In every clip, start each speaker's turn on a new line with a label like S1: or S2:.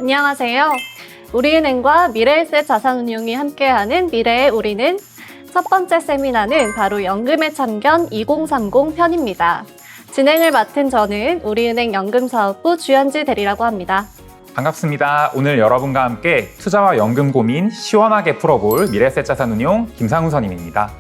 S1: 안녕하세요. 우리은행과 미래에셋 자산운용이 함께하는 미래의 우리는 첫 번째 세미나는 바로 연금의 참견 2030 편입니다. 진행을 맡은 저는 우리은행 연금사업부 주현지 대리라고 합니다.
S2: 반갑습니다. 오늘 여러분과 함께 투자와 연금 고민 시원하게 풀어볼 미래에셋 자산운용 김상훈 선임입니다.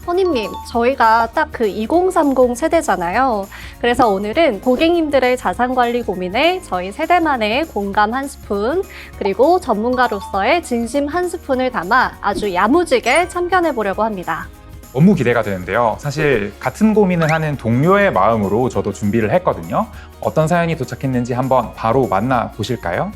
S1: 선임님, 저희가 딱 그 2030 세대잖아요. 그래서 오늘은 고객님들의 자산관리 고민에 저희 세대만의 공감 한 스푼, 그리고 전문가로서의 진심 한 스푼을 담아 아주 야무지게 참견해 보려고 합니다.
S2: 너무 기대가 되는데요. 사실 같은 고민을 하는 동료의 마음으로 저도 준비를 했거든요. 어떤 사연이 도착했는지 한번 바로 만나보실까요?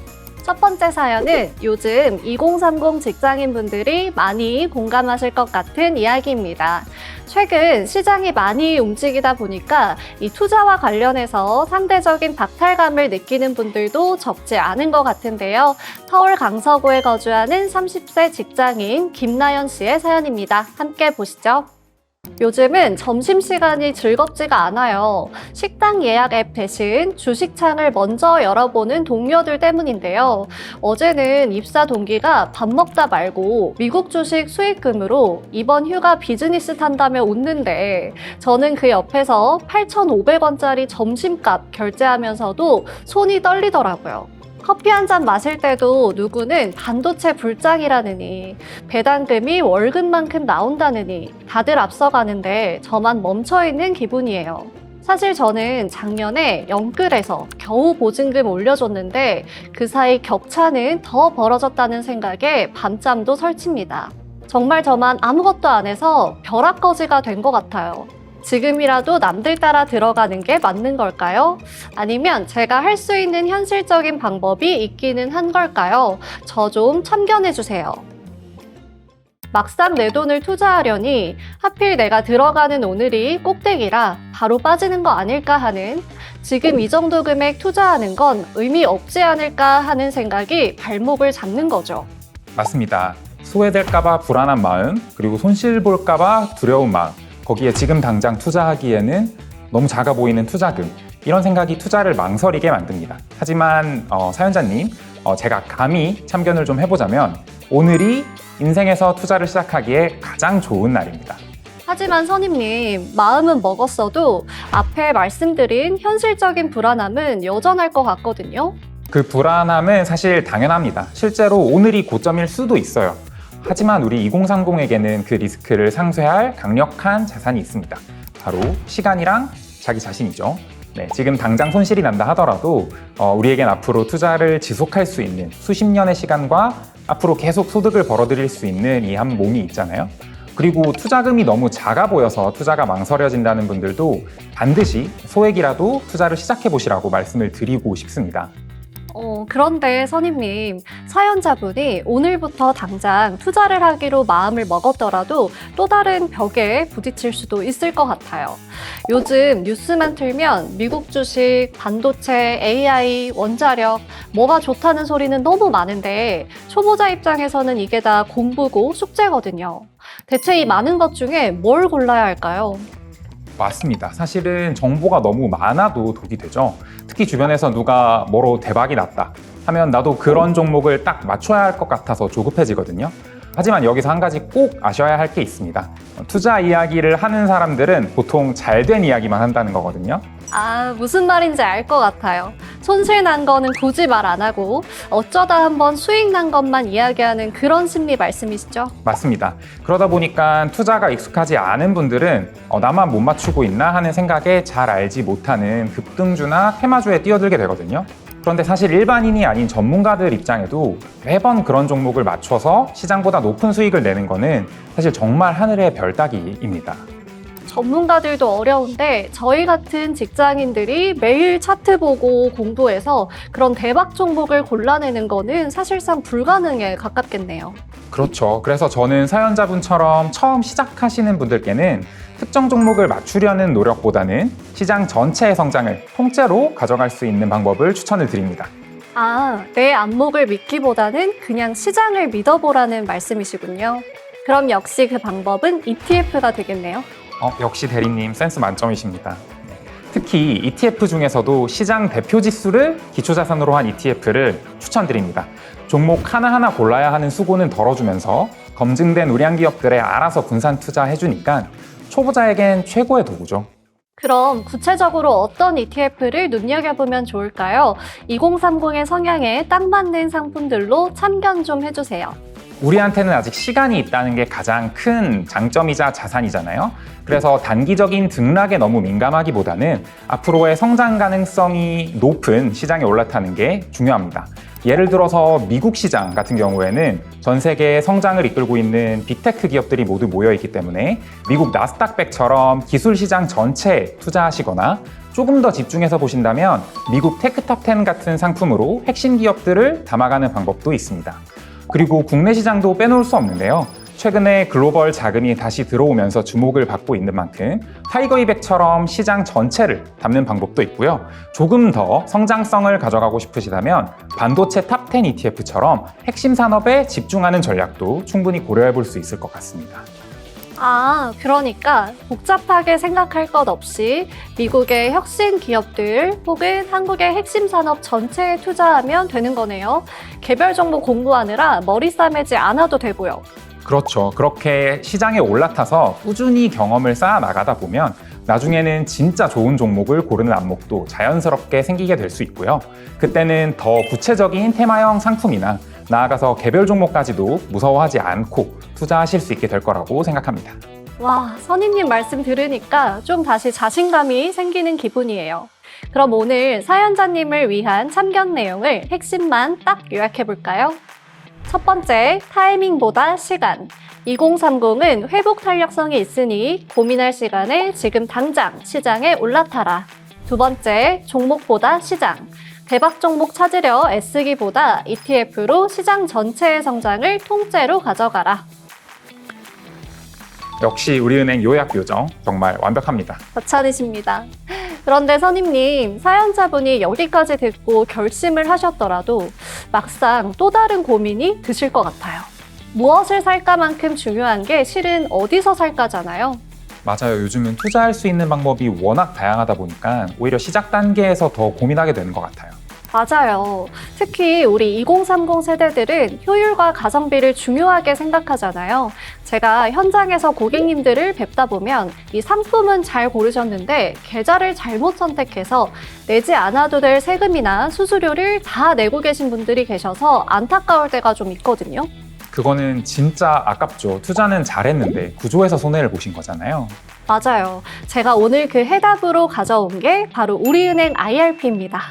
S1: 첫 번째 사연은 요즘 2030 직장인분들이 많이 공감하실 것 같은 이야기입니다. 최근 시장이 많이 움직이다 보니까 이 투자와 관련해서 상대적인 박탈감을 느끼는 분들도 적지 않은 것 같은데요. 서울 강서구에 거주하는 30세 직장인 김나연 씨의 사연입니다. 함께 보시죠. 요즘은 점심시간이 즐겁지가 않아요. 식당 예약 앱 대신 주식창을 먼저 열어보는 동료들 때문인데요. 어제는 입사 동기가 밥 먹다 말고 미국 주식 수익금으로 이번 휴가 비즈니스 탄다며 웃는데 저는 그 옆에서 8,500원짜리 점심값 결제하면서도 손이 떨리더라고요. 커피 한 잔 마실 때도 누구는 반도체 불장이라느니 배당금이 월급만큼 나온다느니 다들 앞서가는데 저만 멈춰있는 기분이에요. 사실 저는 작년에 영끌에서 겨우 보증금 올려줬는데 그 사이 격차는 더 벌어졌다는 생각에 밤잠도 설칩니다. 정말 저만 아무것도 안 해서 벼락거지가 된 것 같아요. 지금이라도 남들 따라 들어가는 게 맞는 걸까요? 아니면 제가 할 수 있는 현실적인 방법이 있기는 한 걸까요? 저 좀 참견해 주세요. 막상 내 돈을 투자하려니 하필 내가 들어가는 오늘이 꼭대기라 바로 빠지는 거 아닐까 하는, 지금 이 정도 금액 투자하는 건 의미 없지 않을까 하는 생각이 발목을 잡는 거죠.
S2: 맞습니다. 소외될까봐 불안한 마음, 그리고 손실 볼까봐 두려운 마음, 거기에 지금 당장 투자하기에는 너무 작아 보이는 투자금, 이런 생각이 투자를 망설이게 만듭니다. 하지만 사연자님, 제가 감히 참견을 좀 해보자면 오늘이 인생에서 투자를 시작하기에 가장 좋은 날입니다.
S1: 하지만 선임님, 마음은 먹었어도 앞에 말씀드린 현실적인 불안함은 여전할 것 같거든요.
S2: 그 불안함은 사실 당연합니다. 실제로 오늘이 고점일 수도 있어요. 하지만 우리 2030에게는 그 리스크를 상쇄할 강력한 자산이 있습니다. 바로 시간이랑 자기 자신이죠. 네, 지금 당장 손실이 난다 하더라도 우리에겐 앞으로 투자를 지속할 수 있는 수십 년의 시간과 앞으로 계속 소득을 벌어들일 수 있는 이 한 몸이 있잖아요. 그리고 투자금이 너무 작아 보여서 투자가 망설여진다는 분들도 반드시 소액이라도 투자를 시작해 보시라고 말씀을 드리고 싶습니다.
S1: 그런데 선임님, 사연자분이 오늘부터 당장 투자를 하기로 마음을 먹었더라도 또 다른 벽에 부딪힐 수도 있을 것 같아요. 요즘 뉴스만 틀면 미국 주식, 반도체, AI, 원자력, 뭐가 좋다는 소리는 너무 많은데 초보자 입장에서는 이게 다 공부고 숙제거든요. 대체 이 많은 것 중에 뭘 골라야 할까요?
S2: 맞습니다. 사실은 정보가 너무 많아도 독이 되죠. 특히 주변에서 누가 뭐로 대박이 났다 하면 나도 그런 종목을 딱 맞춰야 할 것 같아서 조급해지거든요. 하지만 여기서 한 가지 꼭 아셔야 할 게 있습니다. 투자 이야기를 하는 사람들은 보통 잘된 이야기만 한다는 거거든요.
S1: 무슨 말인지 알 것 같아요. 손실 난 거는 굳이 말 안 하고 어쩌다 한번 수익 난 것만 이야기하는 그런 심리 말씀이시죠?
S2: 맞습니다. 그러다 보니까 투자가 익숙하지 않은 분들은 나만 못 맞추고 있나 하는 생각에 잘 알지 못하는 급등주나 테마주에 뛰어들게 되거든요. 그런데 사실 일반인이 아닌 전문가들 입장에도 매번 그런 종목을 맞춰서 시장보다 높은 수익을 내는 거는 사실 정말 하늘의 별 따기입니다.
S1: 전문가들도 어려운데 저희 같은 직장인들이 매일 차트 보고 공부해서 그런 대박 종목을 골라내는 거는 사실상 불가능에 가깝겠네요.
S2: 그렇죠. 그래서 저는 사연자분처럼 처음 시작하시는 분들께는 특정 종목을 맞추려는 노력보다는 시장 전체의 성장을 통째로 가져갈 수 있는 방법을 추천을 드립니다.
S1: 내 안목을 믿기보다는 그냥 시장을 믿어보라는 말씀이시군요. 그럼 역시 그 방법은 ETF가 되겠네요.
S2: 역시 대리님 센스 만점이십니다. 특히 ETF 중에서도 시장 대표 지수를 기초자산으로 한 ETF를 추천드립니다. 종목 하나하나 골라야 하는 수고는 덜어주면서 검증된 우량 기업들에 알아서 분산 투자해주니까 초보자에겐 최고의 도구죠.
S1: 그럼 구체적으로 어떤 ETF를 눈여겨보면 좋을까요? 2030의 성향에 딱 맞는 상품들로 참견 좀 해주세요.
S2: 우리한테는 아직 시간이 있다는 게 가장 큰 장점이자 자산이잖아요. 그래서 단기적인 등락에 너무 민감하기보다는 앞으로의 성장 가능성이 높은 시장에 올라타는 게 중요합니다. 예를 들어서 미국 시장 같은 경우에는 전 세계의 성장을 이끌고 있는 빅테크 기업들이 모두 모여 있기 때문에 미국 나스닥 100처럼 기술 시장 전체에 투자하시거나 조금 더 집중해서 보신다면 미국 테크탑 10 같은 상품으로 핵심 기업들을 담아가는 방법도 있습니다. 그리고 국내 시장도 빼놓을 수 없는데요. 최근에 글로벌 자금이 다시 들어오면서 주목을 받고 있는 만큼 타이거 200처럼 시장 전체를 담는 방법도 있고요. 조금 더 성장성을 가져가고 싶으시다면 반도체 탑 10 ETF처럼 핵심 산업에 집중하는 전략도 충분히 고려해 볼 수 있을 것 같습니다.
S1: 그러니까 복잡하게 생각할 것 없이 미국의 혁신 기업들 혹은 한국의 핵심 산업 전체에 투자하면 되는 거네요. 개별 종목 공부하느라 머리 싸매지 않아도 되고요.
S2: 그렇죠. 그렇게 시장에 올라타서 꾸준히 경험을 쌓아 나가다 보면 나중에는 진짜 좋은 종목을 고르는 안목도 자연스럽게 생기게 될 수 있고요. 그때는 더 구체적인 테마형 상품이나 나아가서 개별 종목까지도 무서워하지 않고 투자하실 수 있게 될 거라고 생각합니다.
S1: 와, 선임님 말씀 들으니까 좀 다시 자신감이 생기는 기분이에요. 그럼 오늘 사연자님을 위한 참견 내용을 핵심만 딱 요약해 볼까요? 첫 번째, 타이밍보다 시간. 2030은 회복 탄력성이 있으니 고민할 시간에 지금 당장 시장에 올라타라. 두 번째, 종목보다 시장. 대박 종목 찾으려 애쓰기보다 ETF로 시장 전체의 성장을 통째로 가져가라.
S2: 역시 우리은행 요약 요정 정말 완벽합니다.
S1: 과찬이십니다. 그런데 선임님, 사연자분이 여기까지 듣고 결심을 하셨더라도 막상 또 다른 고민이 드실 것 같아요. 무엇을 살까만큼 중요한 게 실은 어디서 살까잖아요.
S2: 맞아요. 요즘은 투자할 수 있는 방법이 워낙 다양하다 보니까 오히려 시작 단계에서 더 고민하게 되는 것 같아요.
S1: 맞아요. 특히 우리 2030 세대들은 효율과 가성비를 중요하게 생각하잖아요. 제가 현장에서 고객님들을 뵙다 보면 이 상품은 잘 고르셨는데 계좌를 잘못 선택해서 내지 않아도 될 세금이나 수수료를 다 내고 계신 분들이 계셔서 안타까울 때가 좀 있거든요.
S2: 그거는 진짜 아깝죠. 투자는 잘했는데 구조에서 손해를 보신 거잖아요.
S1: 맞아요. 제가 오늘 그 해답으로 가져온 게 바로 우리은행 IRP입니다.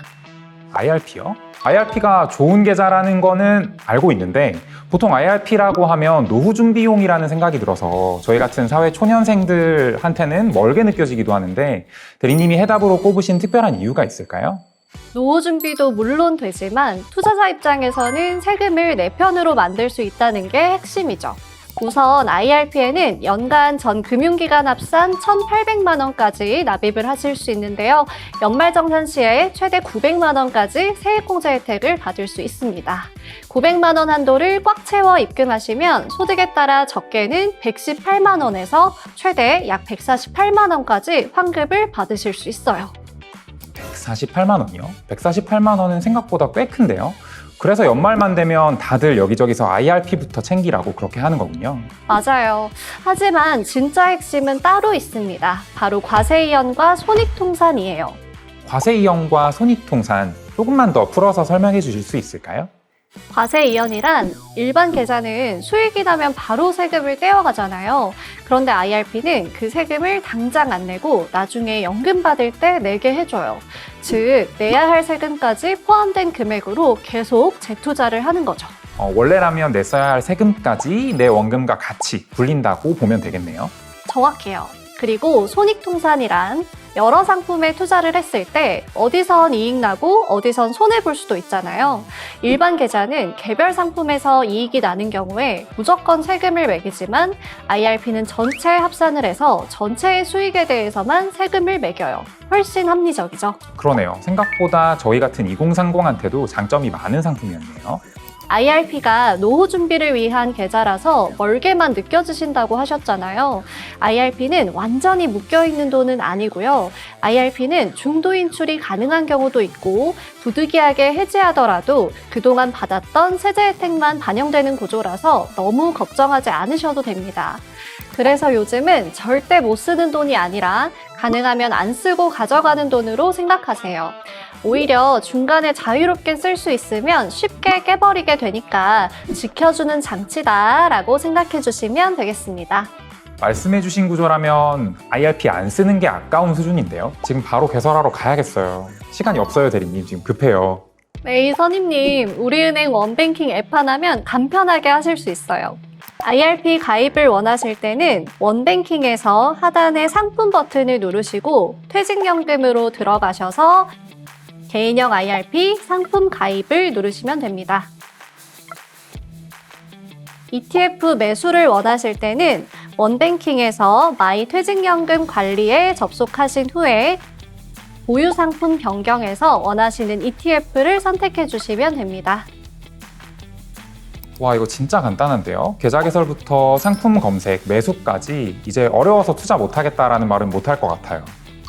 S2: IRP요? IRP가 좋은 계좌라는 거는 알고 있는데 보통 IRP라고 하면 노후 준비용이라는 생각이 들어서 저희 같은 사회 초년생들한테는 멀게 느껴지기도 하는데 대리님이 해답으로 꼽으신 특별한 이유가 있을까요?
S1: 노후 준비도 물론 되지만 투자자 입장에서는 세금을 내 편으로 만들 수 있다는 게 핵심이죠. 우선 IRP에는 연간 전 금융기관 합산 1,800만 원까지 납입을 하실 수 있는데요. 연말정산 시에 최대 900만 원까지 세액공제 혜택을 받을 수 있습니다. 900만 원 한도를 꽉 채워 입금하시면 소득에 따라 적게는 118만 원에서 최대 약 148만 원까지 환급을 받으실 수 있어요.
S2: 148만 원이요? 148만 원은 생각보다 꽤 큰데요? 그래서 연말만 되면 다들 여기저기서 IRP부터 챙기라고 그렇게 하는 거군요.
S1: 맞아요. 하지만 진짜 핵심은 따로 있습니다. 바로 과세이연과 손익통산이에요.
S2: 과세이연과 손익통산 조금만 더 풀어서 설명해 주실 수 있을까요?
S1: 과세이연이란 일반 계좌는 수익이 나면 바로 세금을 떼어가잖아요. 그런데 IRP는 그 세금을 당장 안 내고 나중에 연금 받을 때 내게 해줘요. 즉, 내야 할 세금까지 포함된 금액으로 계속 재투자를 하는 거죠.
S2: 원래라면 냈어야 할 세금까지 내 원금과 같이 불린다고 보면 되겠네요.
S1: 정확해요. 그리고 손익통산이란 여러 상품에 투자를 했을 때 어디선 이익 나고 어디선 손해 볼 수도 있잖아요. 일반 계좌는 개별 상품에서 이익이 나는 경우에 무조건 세금을 매기지만 IRP는 전체 합산을 해서 전체의 수익에 대해서만 세금을 매겨요. 훨씬 합리적이죠.
S2: 그러네요. 생각보다 저희 같은 2030한테도 장점이 많은 상품이었네요.
S1: IRP가 노후 준비를 위한 계좌라서 멀게만 느껴지신다고 하셨잖아요. IRP는 완전히 묶여있는 돈은 아니고요. IRP는 중도 인출이 가능한 경우도 있고 부득이하게 해지하더라도 그동안 받았던 세제 혜택만 반영되는 구조라서 너무 걱정하지 않으셔도 됩니다. 그래서 요즘은 절대 못 쓰는 돈이 아니라 가능하면 안 쓰고 가져가는 돈으로 생각하세요. 오히려 중간에 자유롭게 쓸 수 있으면 쉽게 깨버리게 되니까 지켜주는 장치다라고 생각해 주시면 되겠습니다.
S2: 말씀해주신 구조라면 IRP 안 쓰는 게 아까운 수준인데요. 지금 바로 개설하러 가야겠어요. 시간이 없어요, 대리님. 지금 급해요.
S1: 네, 선임님, 우리은행 원뱅킹 앱 하나면 간편하게 하실 수 있어요. IRP 가입을 원하실 때는 원뱅킹에서 하단의 상품 버튼을 누르시고 퇴직연금으로 들어가셔서 개인형 IRP 상품 가입을 누르시면 됩니다. ETF 매수를 원하실 때는 원뱅킹에서 마이 퇴직연금 관리에 접속하신 후에 보유 상품 변경에서 원하시는 ETF를 선택해 주시면 됩니다.
S2: 와, 이거 진짜 간단한데요? 계좌 개설부터 상품 검색, 매수까지 이제 어려워서 투자 못하겠다라는 말은 못할 것 같아요.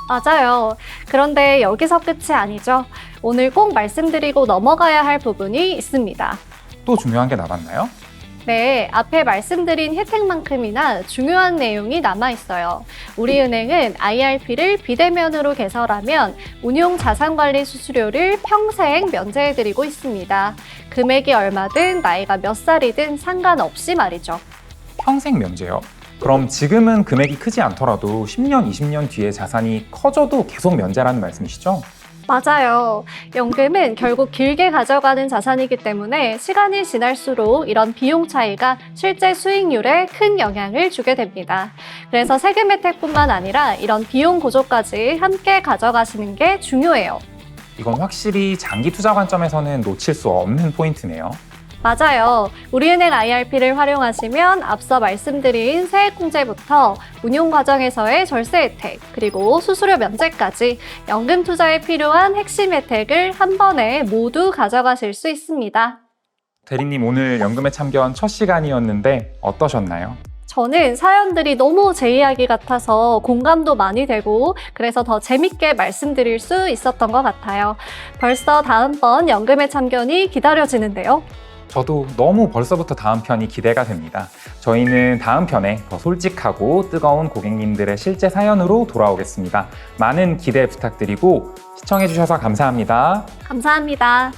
S1: 맞아요. 그런데 여기서 끝이 아니죠. 오늘 꼭 말씀드리고 넘어가야 할 부분이 있습니다.
S2: 또 중요한 게 남았나요?
S1: 네, 앞에 말씀드린 혜택만큼이나 중요한 내용이 남아있어요. 우리은행은 IRP를 비대면으로 개설하면 운용 자산관리 수수료를 평생 면제해드리고 있습니다. 금액이 얼마든 나이가 몇 살이든 상관없이 말이죠.
S2: 평생 면제요? 그럼 지금은 금액이 크지 않더라도 10년, 20년 뒤에 자산이 커져도 계속 면제라는 말씀이시죠?
S1: 맞아요. 연금은 결국 길게 가져가는 자산이기 때문에 시간이 지날수록 이런 비용 차이가 실제 수익률에 큰 영향을 주게 됩니다. 그래서 세금 혜택뿐만 아니라 이런 비용 구조까지 함께 가져가시는 게 중요해요.
S2: 이건 확실히 장기 투자 관점에서는 놓칠 수 없는 포인트네요.
S1: 맞아요. 우리은행 IRP를 활용하시면 앞서 말씀드린 세액공제부터 운용 과정에서의 절세 혜택, 그리고 수수료 면제까지 연금 투자에 필요한 핵심 혜택을 한 번에 모두 가져가실 수 있습니다.
S2: 대리님, 오늘 연금에 참견 첫 시간이었는데 어떠셨나요?
S1: 저는 사연들이 너무 제 이야기 같아서 공감도 많이 되고 그래서 더 재밌게 말씀드릴 수 있었던 것 같아요. 벌써 다음번 연금의 참견이 기다려지는데요.
S2: 저도 너무 벌써부터 다음 편이 기대가 됩니다. 저희는 다음 편에 더 솔직하고 뜨거운 고객님들의 실제 사연으로 돌아오겠습니다. 많은 기대 부탁드리고 시청해주셔서 감사합니다.
S1: 감사합니다.